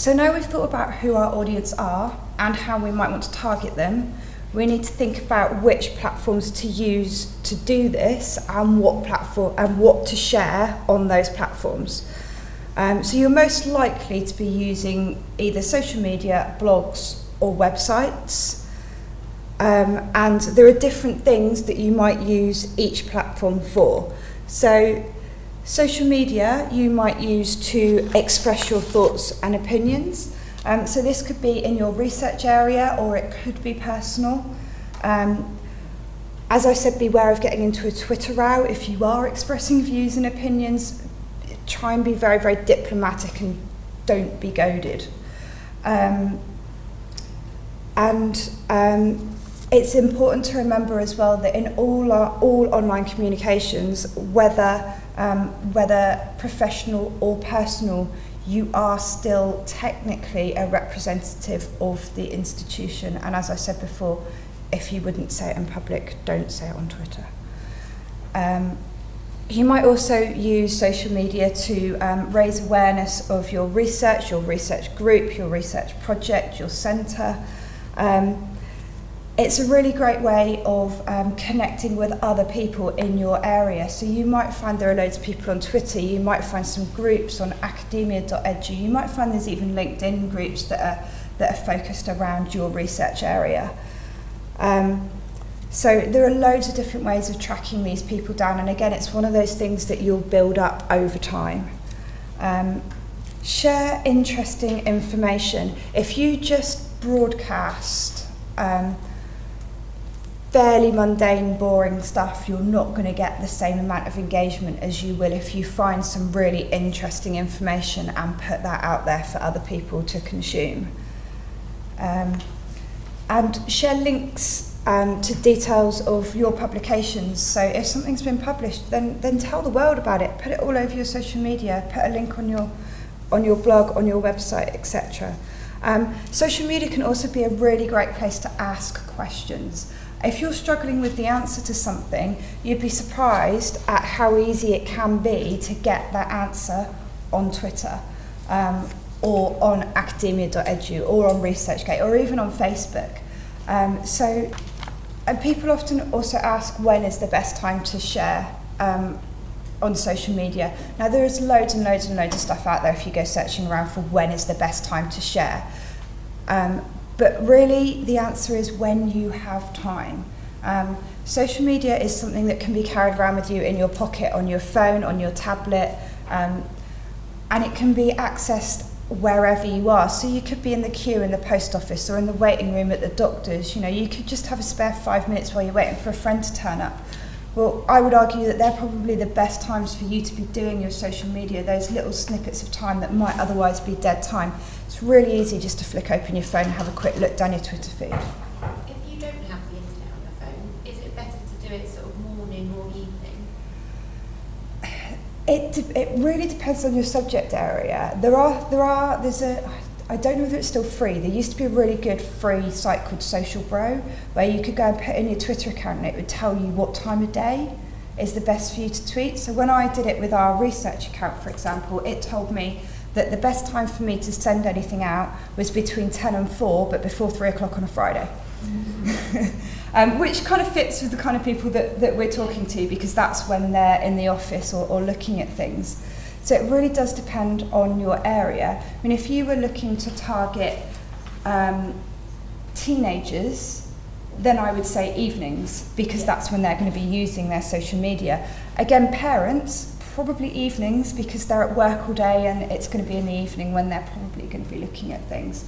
So now we've thought about who our audience are and how we might want to target them, we need to think about which platforms to use to do this and what to share on those platforms. So you're most likely to be using either social media, blogs, or websites. And there are different things that you might use each platform for. So social media you might use to express your thoughts and opinions. So this could be in your research area or it could be personal. As I said, beware of getting into a Twitter row. If you are expressing views and opinions, try and be very, very diplomatic and don't be goaded. It's important to remember as well that in all online communications, whether professional or personal, you are still technically a representative of the institution. And as I said before, if you wouldn't say it in public, don't say it on Twitter. You might also use social media to raise awareness of your research group, your research project, your centre. It's a really great way of connecting with other people in your area. So you might find there are loads of people on Twitter, you might find some groups on academia.edu, you might find there's even LinkedIn groups that are focused around your research area. So there are loads of different ways of tracking these people down, and again, it's one of those things that you'll build up over time. Share interesting information. If you just broadcast fairly mundane, boring stuff, you're not going to get the same amount of engagement as you will if you find some really interesting information and put that out there for other people to consume. And share links to details of your publications. So if something's been published, then tell the world about it. Put it all over your social media. Put a link on your blog, on your website, etc. Social media can also be a really great place to ask questions. If you're struggling with the answer to something, you'd be surprised at how easy it can be to get that answer on Twitter, or on academia.edu, or on ResearchGate, or even on Facebook. And people often also ask when is the best time to share on social media. Now there is loads and loads and loads of stuff out there if you go searching around for when is the best time to share. But really the answer is when you have time. Social media is something that can be carried around with you in your pocket, on your phone, on your tablet, and it can be accessed wherever you are. So you could be in the queue in the post office or in the waiting room at the doctor's. You could just have a spare 5 minutes while you're waiting for a friend to turn up. Well, I would argue that they're probably the best times for you to be doing your social media, those little snippets of time that might otherwise be dead time. It's really easy just to flick open your phone and have a quick look down your Twitter feed. If you don't have the internet on your phone, is it better to do it sort of morning or evening? It really depends on your subject area. I don't know if it's still free. There used to be a really good free site called Social Bro, where you could go and put in your Twitter account and it would tell you what time of day is the best for you to tweet. So when I did it with our research account, for example, it told me that the best time for me to send anything out was between 10 and 4, but before 3 o'clock on a Friday. Which kind of fits with the kind of people that we're talking to, because that's when they're in the office or looking at things. So it really does depend on your area. I mean, if you were looking to target teenagers, then I would say evenings, because that's when they're going to be using their social media. Again, parents, probably evenings, because they're at work all day and it's going to be in the evening when they're probably going to be looking at things.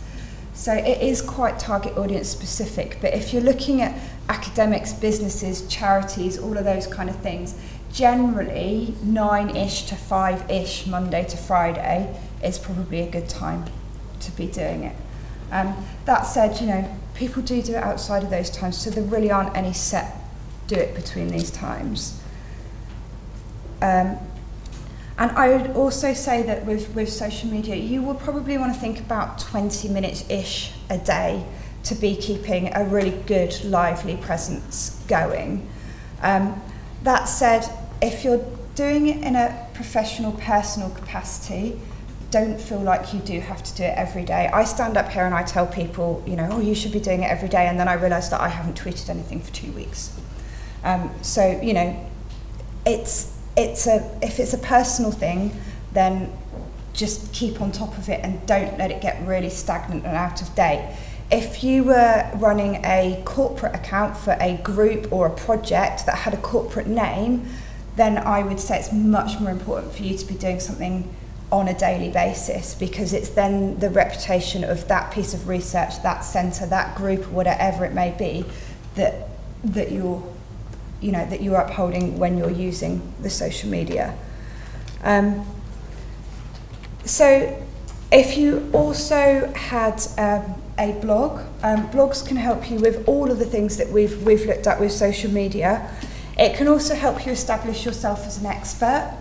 So it is quite target audience specific, but if you're looking at academics, businesses, charities, all of those kind of things, generally 9-ish to 5-ish Monday to Friday is probably a good time to be doing it. That said, people do it outside of those times, so there really aren't any set do it between these times. And I would also say that with social media, you will probably want to think about 20 minutes-ish a day to be keeping a really good, lively presence going. That said, if you're doing it in a professional, personal capacity, don't feel like you do have to do it every day. I stand up here and I tell people, you know, oh, you should be doing it every day, and then I realise that I haven't tweeted anything for 2 weeks. So, you know, if it's a personal thing, then just keep on top of it and don't let it get really stagnant and out of date. If you were running a corporate account for a group or a project that had a corporate name, then I would say it's much more important for you to be doing something on a daily basis, because it's then the reputation of that piece of research, that centre, that group, whatever it may be, that you're upholding when you're using the social media. So if you also had a blog, blogs can help you with all of the things that we've looked at with social media. It can also help you establish yourself as an expert,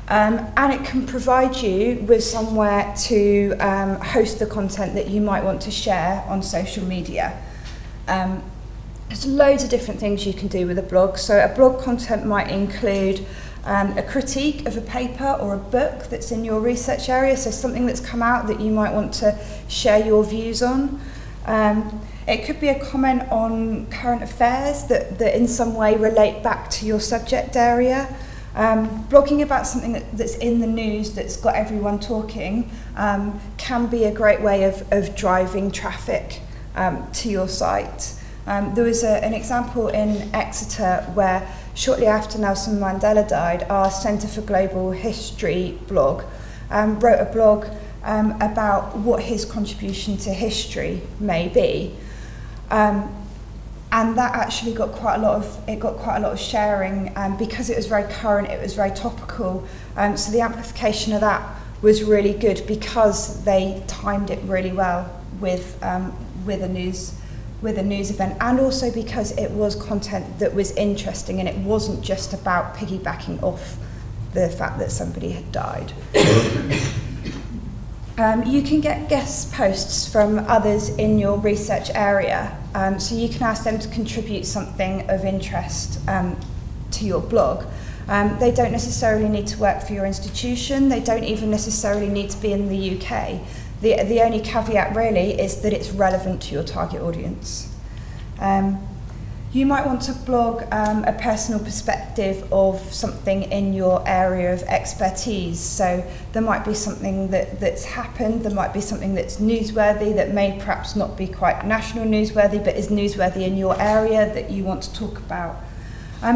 and it can provide you with somewhere to host the content that you might want to share on social media. There's loads of different things you can do with a blog. So a blog content might include a critique of a paper or a book that's in your research area, so something that's come out that you might want to share your views on. It could be a comment on current affairs that in some way relate back to your subject area. Blogging about something that's in the news that's got everyone talking can be a great way of driving traffic to your site. There was an example in Exeter where shortly after Nelson Mandela died, our Centre for Global History blog wrote a blog about what his contribution to history may be. And that actually got quite a lot of sharing, because it was very current, it was very topical. So the amplification of that was really good because they timed it really well with a news event, and also because it was content that was interesting and it wasn't just about piggybacking off the fact that somebody had died. You can get guest posts from others in your research area, so you can ask them to contribute something of interest to your blog. They don't necessarily need to work for your institution, they don't even necessarily need to be in the UK. The only caveat really is that it's relevant to your target audience. You might want to blog a personal perspective of something in your area of expertise. So there might be something that's happened, there might be something that's newsworthy that may perhaps not be quite national newsworthy, but is newsworthy in your area that you want to talk about.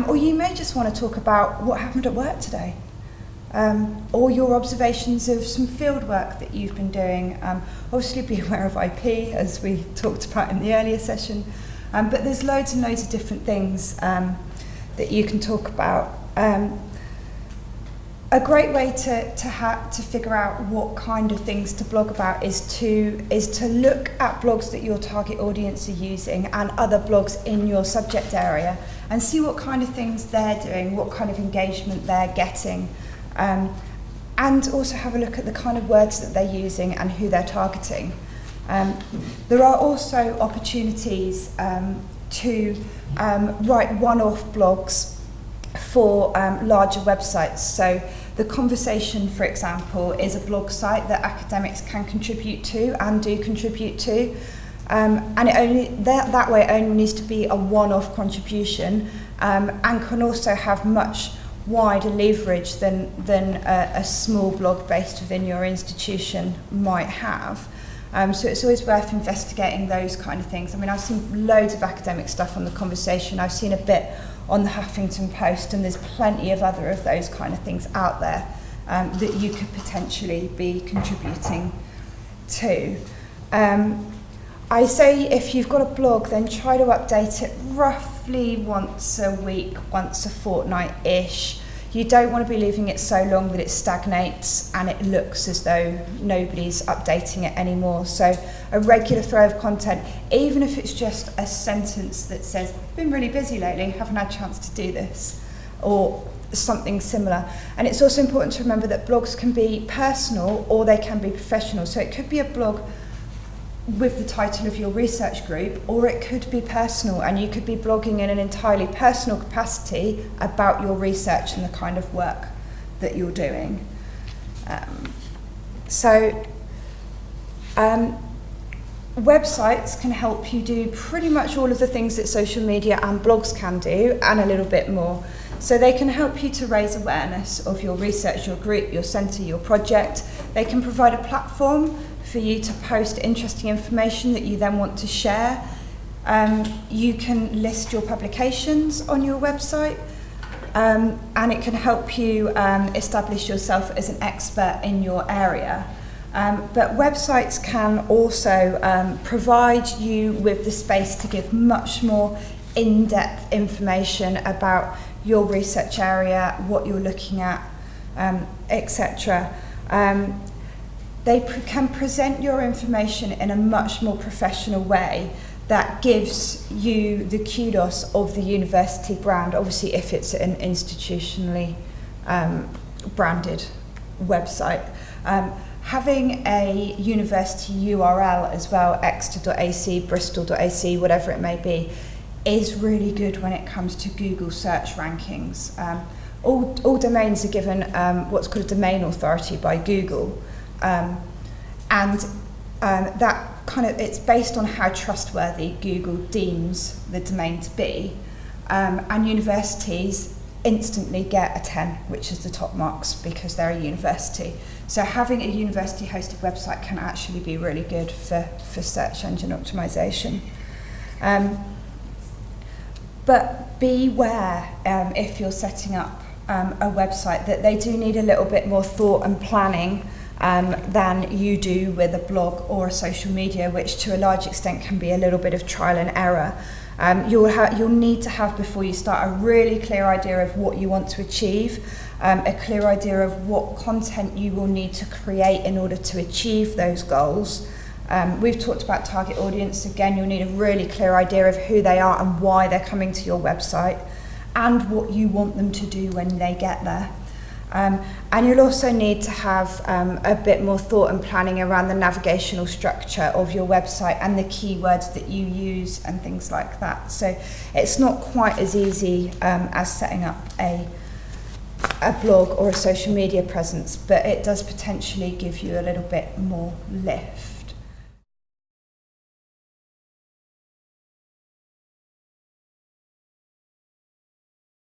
Or you may just want to talk about what happened at work today. Or your observations of some field work that you've been doing. Obviously be aware of IP, as we talked about in the earlier session. But there's loads and loads of different things that you can talk about. A great way to figure out what kind of things to blog about is to look at blogs that your target audience are using and other blogs in your subject area and see what kind of things they're doing, what kind of engagement they're getting. And also have a look at the kind of words that they're using and who they're targeting. There are also opportunities to write one-off blogs for larger websites. So The Conversation, for example, is a blog site that academics can contribute to and do contribute to. And that way it only needs to be a one-off contribution, and can also have much wider leverage than a small blog based within your institution might have. So it's always worth investigating those kind of things. I mean, I've seen loads of academic stuff on The Conversation. I've seen a bit on the Huffington Post, and there's plenty of other of those kind of things out there that you could potentially be contributing to. I say if you've got a blog, then try to update it roughly once a week, once a fortnight-ish. You don't want to be leaving it so long that it stagnates and it looks as though nobody's updating it anymore. So a regular flow of content, even if it's just a sentence that says, been really busy lately, haven't had a chance to do this, or something similar. And it's also important to remember that blogs can be personal or they can be professional. So it could be a blog with the title of your research group, or it could be personal, and you could be blogging in an entirely personal capacity about your research and the kind of work that you're doing. So websites can help you do pretty much all of the things that social media and blogs can do, and a little bit more. So they can help you to raise awareness of your research, your group, your centre, your project. They can provide a platform for you to post interesting information that you then want to share. You can list your publications on your website, and it can help you establish yourself as an expert in your area. But websites can also provide you with the space to give much more in-depth information about your research area, what you're looking at, etc. They can present your information in a much more professional way that gives you the kudos of the university brand, obviously if it's an institutionally branded website. Having a university URL as well, exeter.ac, bristol.ac, whatever it may be, is really good when it comes to Google search rankings. All domains are given what's called a domain authority by Google, and that it's based on how trustworthy Google deems the domain to be, and universities instantly get a 10, which is the top marks because they're a university. So having a university hosted website can actually be really good for search engine optimization. But beware if you're setting up a website that they do need a little bit more thought and planning than you do with a blog or a social media, which to a large extent can be a little bit of trial and error. You'll need to have, before you start, a really clear idea of what you want to achieve, a clear idea of what content you will need to create in order to achieve those goals. We've talked about target audience. Again, you'll need a really clear idea of who they are and why they're coming to your website, and what you want them to do when they get there. And you'll also need to have a bit more thought and planning around the navigational structure of your website and the keywords that you use and things like that. So it's not quite as easy as setting up a blog or a social media presence, but it does potentially give you a little bit more lift.